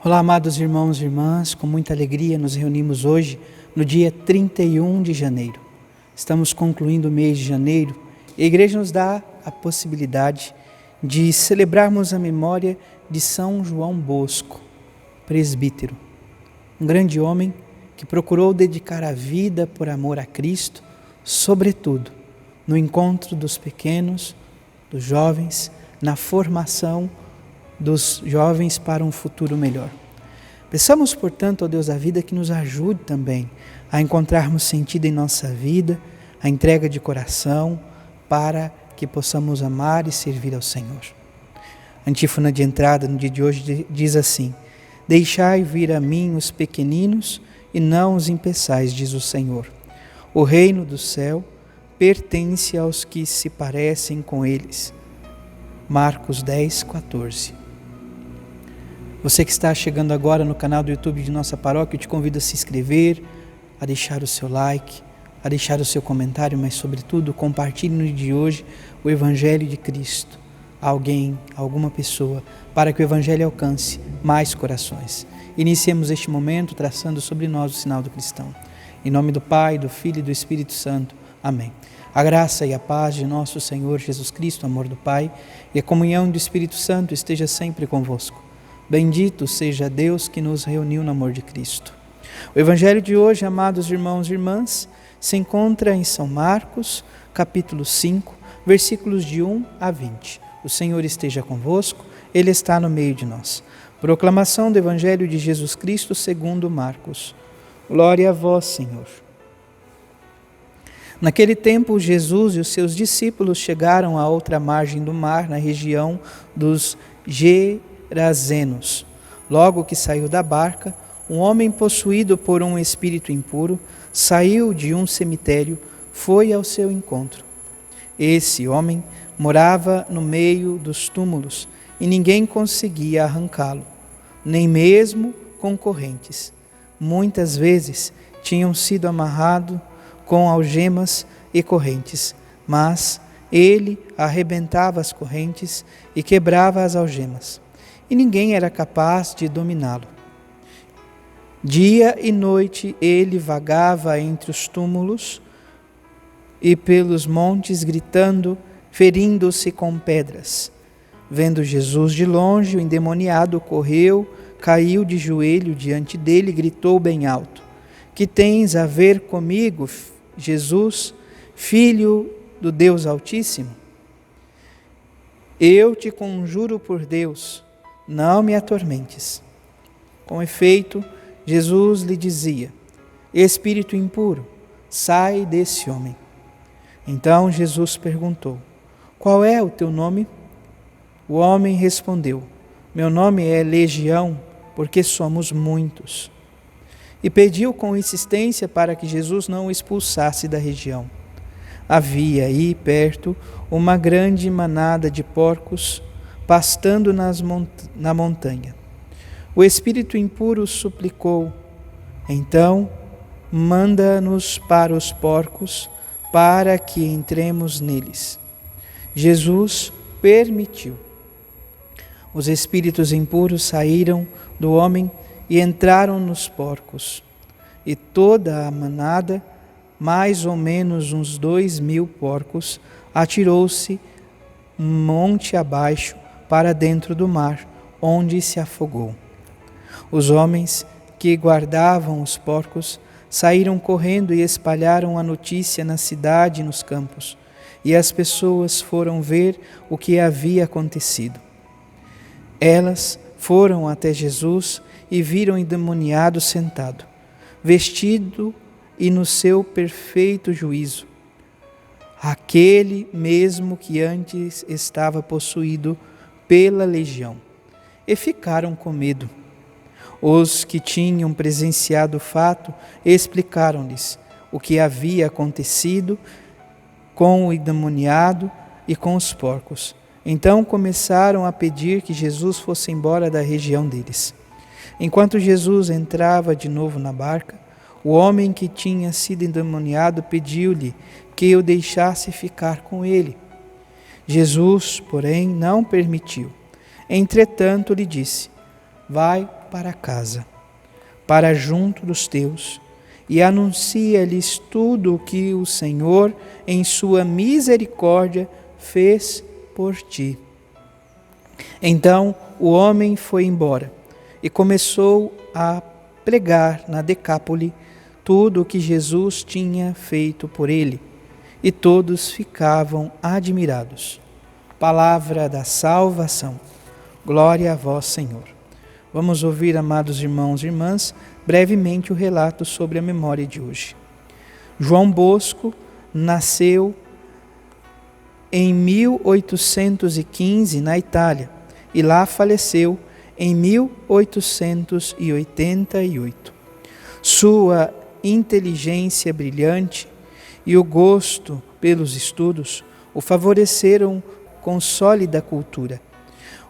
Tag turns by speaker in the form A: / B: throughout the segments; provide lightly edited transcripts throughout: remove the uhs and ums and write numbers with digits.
A: Olá, amados irmãos e irmãs, com muita alegria nos reunimos hoje, no dia 31 de janeiro. Estamos concluindo o mês de janeiro e a igreja nos dá a possibilidade de celebrarmos a memória de São João Bosco, presbítero. Um grande homem que procurou dedicar a vida por amor a Cristo, sobretudo no encontro dos pequenos, dos jovens, na formação dos jovens para um futuro melhor. Peçamos, portanto, ao Deus da vida que nos ajude também a encontrarmos sentido em nossa vida, a entrega de coração, para que possamos amar e servir ao Senhor. A antífona de entrada no dia de hoje diz assim: deixai vir a mim os pequeninos e não os impeçais, diz o Senhor. O reino do céu pertence aos que se parecem com eles. Marcos 10, 14. Você que está chegando agora no canal do YouTube de nossa paróquia, eu te convido a se inscrever, a deixar o seu like, a deixar o seu comentário, mas sobretudo compartilhe no dia de hoje o Evangelho de Cristo a alguém, a alguma pessoa, para que o Evangelho alcance mais corações. Iniciemos este momento traçando sobre nós o sinal do cristão. Em nome do Pai, do Filho e do Espírito Santo. Amém. A graça e a paz de nosso Senhor Jesus Cristo, o amor do Pai e a comunhão do Espírito Santo esteja sempre convosco. Bendito seja Deus que nos reuniu no amor de Cristo. O Evangelho de hoje, amados irmãos e irmãs, se encontra em São Marcos, capítulo 5, versículos de 1 a 20. O Senhor esteja convosco, Ele está no meio de nós. Proclamação do Evangelho de Jesus Cristo segundo Marcos. Glória a vós, Senhor. Naquele tempo, Jesus e os seus discípulos chegaram à outra margem do mar, na região dos Gerazenos. Logo que saiu da barca, um homem possuído por um espírito impuro saiu de um cemitério, foi ao seu encontro. Esse homem morava no meio dos túmulos e ninguém conseguia arrancá-lo, nem mesmo com correntes. Muitas vezes tinham sido amarrados com algemas e correntes, mas ele arrebentava as correntes e quebrava as algemas, e ninguém era capaz de dominá-lo. Dia e noite ele vagava entre os túmulos e pelos montes, gritando, ferindo-se com pedras. Vendo Jesus de longe, o endemoniado correu, caiu de joelho diante dele e gritou bem alto: que tens a ver comigo, Jesus, Filho do Deus Altíssimo? Eu te conjuro por Deus, não me atormentes. Com efeito, Jesus lhe dizia: espírito impuro, sai desse homem. Então Jesus perguntou: qual é o teu nome? O homem respondeu: meu nome é Legião, porque somos muitos. E pediu com insistência para que Jesus não o expulsasse da região. Havia aí perto uma grande manada de porcos pastando na montanha. O espírito impuro suplicou: então, manda-nos para os porcos, para que entremos neles. Jesus permitiu. Os espíritos impuros saíram do homem e entraram nos porcos. E toda a manada, mais ou menos uns 2.000 porcos, atirou-se monte abaixo para dentro do mar, onde se afogou. Os homens que guardavam os porcos saíram correndo e espalharam a notícia na cidade e nos campos, e as pessoas foram ver o que havia acontecido. Elas foram até Jesus e viram o endemoniado sentado, vestido e no seu perfeito juízo, aquele mesmo que antes estava possuído pela legião, e ficaram com medo. Os que tinham presenciado o fato explicaram-lhes o que havia acontecido com o endemoniado e com os porcos. Então começaram a pedir que Jesus fosse embora da região deles. Enquanto Jesus entrava de novo na barca, o homem que tinha sido endemoniado pediu-lhe que o deixasse ficar com ele. Jesus, porém, não permitiu. Entretanto, lhe disse: vai para casa, para junto dos teus, e anuncia-lhes tudo o que o Senhor, em sua misericórdia, fez por ti. Então o homem foi embora e começou a pregar na Decápole tudo o que Jesus tinha feito por ele, e todos ficavam admirados. Palavra da salvação. Glória a vós, Senhor. Vamos ouvir, amados irmãos e irmãs, brevemente o relato sobre a memória de hoje. João Bosco nasceu em 1815 na Itália e lá faleceu em 1888. Sua inteligência brilhante e o gosto pelos estudos o favoreceram com sólida cultura.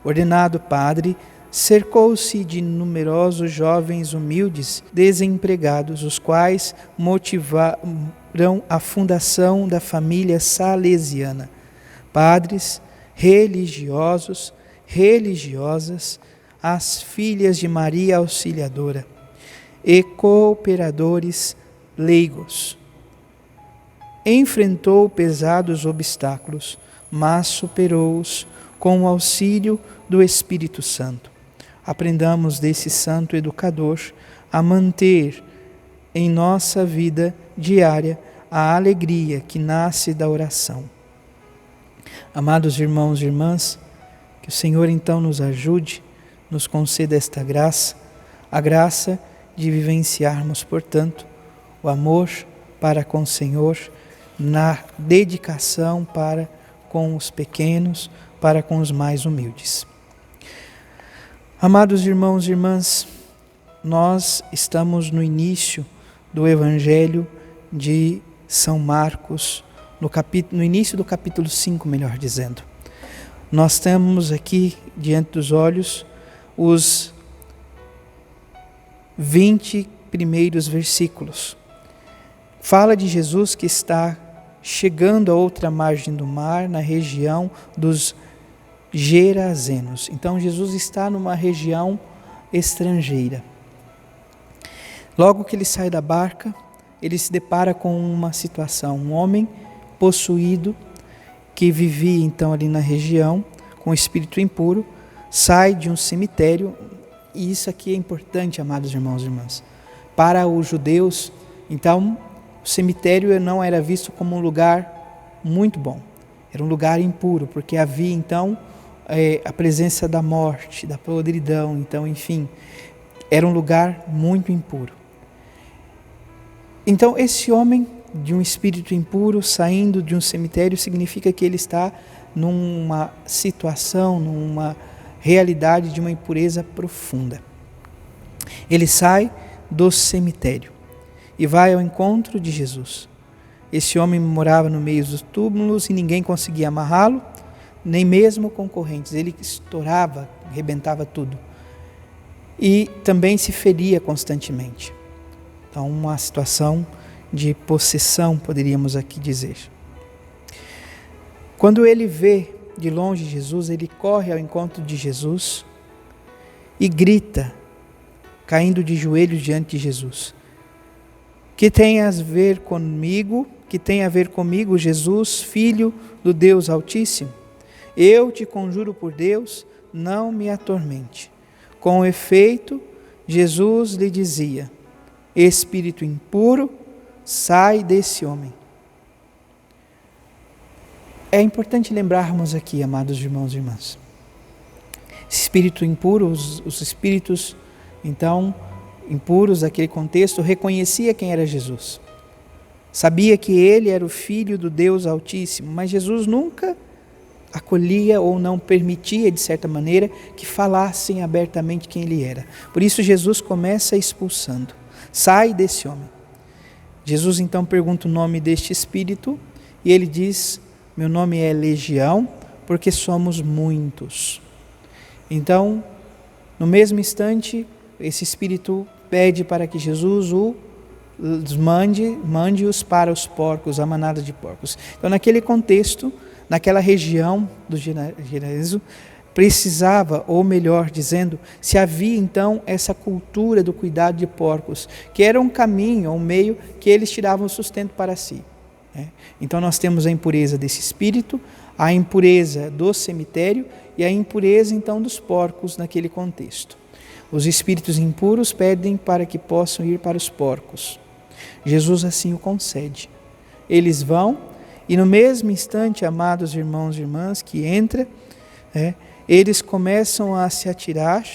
A: Ordenado padre, cercou-se de numerosos jovens humildes, desempregados, os quais motivaram a fundação da família salesiana. Padres, religiosos, religiosas, as filhas de Maria Auxiliadora e cooperadores leigos. Enfrentou pesados obstáculos, mas superou-os com o auxílio do Espírito Santo. Aprendamos desse santo educador a manter em nossa vida diária a alegria que nasce da oração. Amados irmãos e irmãs, que o Senhor então nos ajude, nos conceda esta graça, a graça de vivenciarmos, portanto, o amor para com o Senhor, na dedicação para com os pequenos, para com os mais humildes. Amados irmãos e irmãs, nós estamos no início do Evangelho de São Marcos, no início do capítulo 5, melhor dizendo. Nós temos aqui diante dos olhos os 20 primeiros versículos. Fala de Jesus que está chegando a outra margem do mar, na região dos Gerazenos. Então Jesus está numa região estrangeira. Logo que ele sai da barca, ele se depara com uma situação. Um homem possuído, que vivia então ali na região, com espírito impuro, sai de um cemitério. E isso aqui é importante, amados irmãos e irmãs. Para os judeus, então, o cemitério não era visto como um lugar muito bom. Era um lugar impuro, porque havia então a presença da morte, da podridão. Então, enfim, era um lugar muito impuro. Então, esse homem de um espírito impuro saindo de um cemitério significa que ele está numa situação, numa realidade de uma impureza profunda. Ele sai do cemitério e vai ao encontro de Jesus. Esse homem morava no meio dos túmulos e ninguém conseguia amarrá-lo, nem mesmo concorrentes. Ele estourava, arrebentava tudo. E também se feria constantemente. Então, uma situação de possessão, poderíamos aqui dizer. Quando ele vê de longe Jesus, ele corre ao encontro de Jesus e grita, caindo de joelhos diante de Jesus: que tem a ver comigo, Jesus, Filho do Deus Altíssimo? Eu te conjuro por Deus, não me atormente. Com efeito, Jesus lhe dizia: espírito impuro, sai desse homem. É importante lembrarmos aqui, amados irmãos e irmãs, esse espírito impuro, os espíritos então impuros daquele contexto, reconhecia quem era Jesus. Sabia que ele era o Filho do Deus Altíssimo, mas Jesus nunca acolhia ou não permitia, de certa maneira, que falassem abertamente quem ele era. Por isso Jesus começa expulsando: sai desse homem. Jesus então pergunta o nome deste espírito e ele diz: meu nome é Legião, porque somos muitos. Então, no mesmo instante, esse espírito pede para que Jesus mande-os para os porcos, a manada de porcos. Então, naquele contexto, naquela região do Gerazenos, precisava, ou melhor dizendo, se havia então essa cultura do cuidado de porcos, que era um caminho, um meio que eles tiravam sustento para si. Então nós temos a impureza desse espírito, a impureza do cemitério e a impureza então dos porcos naquele contexto. Os espíritos impuros pedem para que possam ir para os porcos. Jesus assim o concede. Eles vão e no mesmo instante, amados irmãos e irmãs, que entra, eles começam a se atirar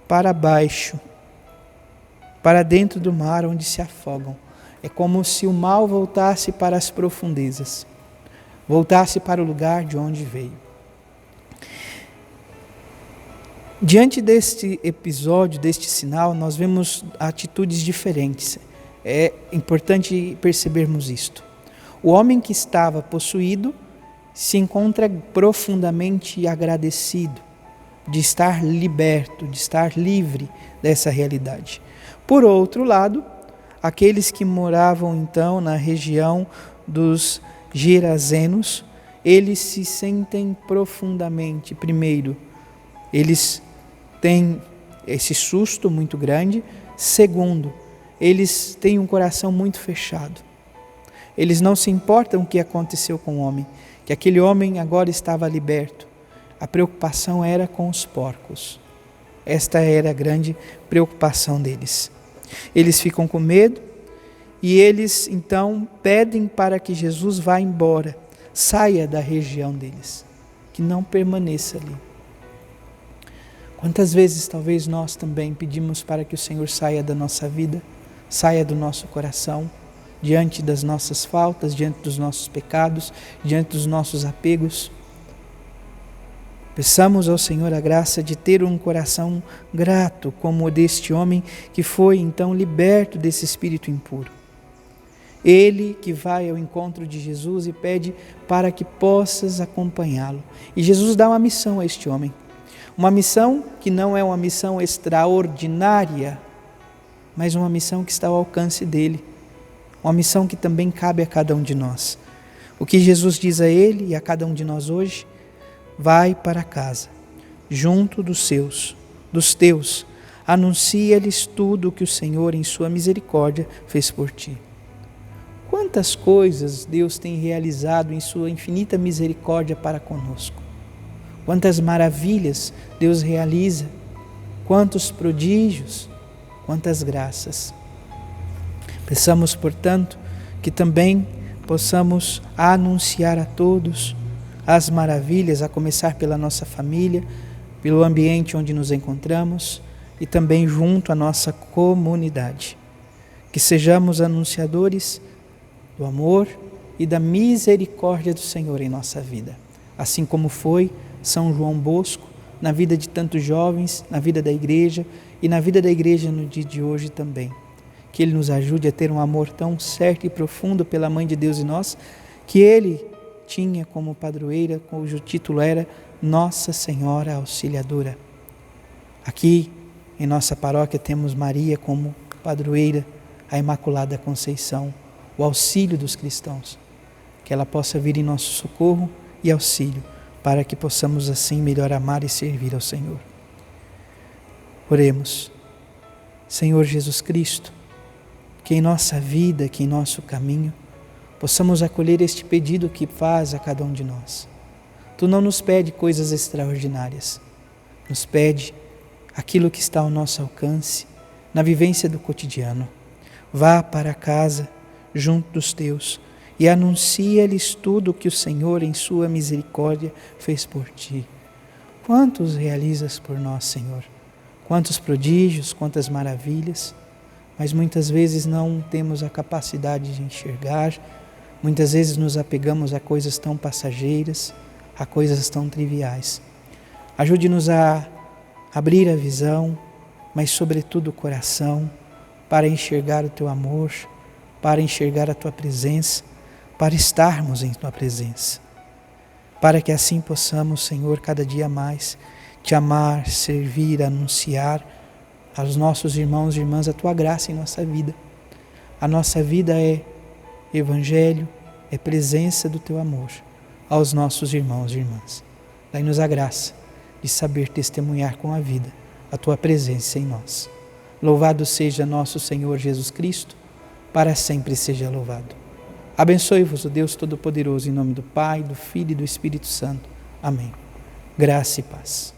A: para baixo, para dentro do mar onde se afogam. É como se o mal voltasse para as profundezas, voltasse para o lugar de onde veio. Diante deste episódio, deste sinal, nós vemos atitudes diferentes. É importante percebermos isto. O homem que estava possuído se encontra profundamente agradecido de estar liberto, de estar livre dessa realidade. Por outro lado, aqueles que moravam então na região dos Gerazenos, eles se sentem profundamente, primeiro, eles têm esse susto muito grande, segundo, eles têm um coração muito fechado. Eles não se importam o que aconteceu com o homem, que aquele homem agora estava liberto. A preocupação era com os porcos. Esta era a grande preocupação deles. Eles ficam com medo e eles então pedem para que Jesus vá embora, saia da região deles, que não permaneça ali. Quantas vezes talvez nós também pedimos para que o Senhor saia da nossa vida, saia do nosso coração, diante das nossas faltas, diante dos nossos pecados, diante dos nossos apegos. Peçamos ao Senhor a graça de ter um coração grato, como o deste homem que foi então liberto desse espírito impuro. Ele que vai ao encontro de Jesus e pede para que possas acompanhá-lo. E Jesus dá uma missão a este homem. Uma missão que não é uma missão extraordinária, mas uma missão que está ao alcance dele. Uma missão que também cabe a cada um de nós. O que Jesus diz a ele e a cada um de nós hoje: vai para casa, junto dos teus, anuncia-lhes tudo o que o Senhor, em sua misericórdia, fez por ti. Quantas coisas Deus tem realizado em sua infinita misericórdia para conosco. Quantas maravilhas Deus realiza, quantos prodígios, quantas graças. Peçamos, portanto, que também possamos anunciar a todos as maravilhas, a começar pela nossa família, pelo ambiente onde nos encontramos e também junto à nossa comunidade. Que sejamos anunciadores do amor e da misericórdia do Senhor em nossa vida, assim como foi São João Bosco, na vida de tantos jovens, na vida da igreja e na vida da igreja no dia de hoje também. Que Ele nos ajude a ter um amor tão certo e profundo pela Mãe de Deus e nós, que Ele tinha como padroeira, cujo título era Nossa Senhora Auxiliadora. Aqui em nossa paróquia temos Maria como padroeira, a Imaculada Conceição, o auxílio dos cristãos. Que ela possa vir em nosso socorro e auxílio, para que possamos assim melhor amar e servir ao Senhor. Oremos. Senhor Jesus Cristo, que em nossa vida, que em nosso caminho, possamos acolher este pedido que faz a cada um de nós. Tu não nos pede coisas extraordinárias, nos pede aquilo que está ao nosso alcance, na vivência do cotidiano. Vá para casa, junto dos teus, e anuncia-lhes tudo o que o Senhor, em sua misericórdia, fez por ti. Quantos realizas por nós, Senhor? Quantos prodígios, quantas maravilhas, mas muitas vezes não temos a capacidade de enxergar, muitas vezes nos apegamos a coisas tão passageiras, a coisas tão triviais. Ajude-nos a abrir a visão, mas sobretudo o coração, para enxergar o Teu amor, para enxergar a Tua presença, para estarmos em Tua presença. Para que assim possamos, Senhor, cada dia mais Te amar, servir, anunciar aos nossos irmãos e irmãs a Tua graça em nossa vida. A nossa vida é Evangelho, é presença do Teu amor aos nossos irmãos e irmãs. Dai-nos a graça de saber testemunhar com a vida a tua presença em nós. Louvado seja nosso Senhor Jesus Cristo, para sempre seja louvado. Abençoe-vos o Deus Todo-Poderoso, em nome do Pai, do Filho e do Espírito Santo. Amém. Graça e paz.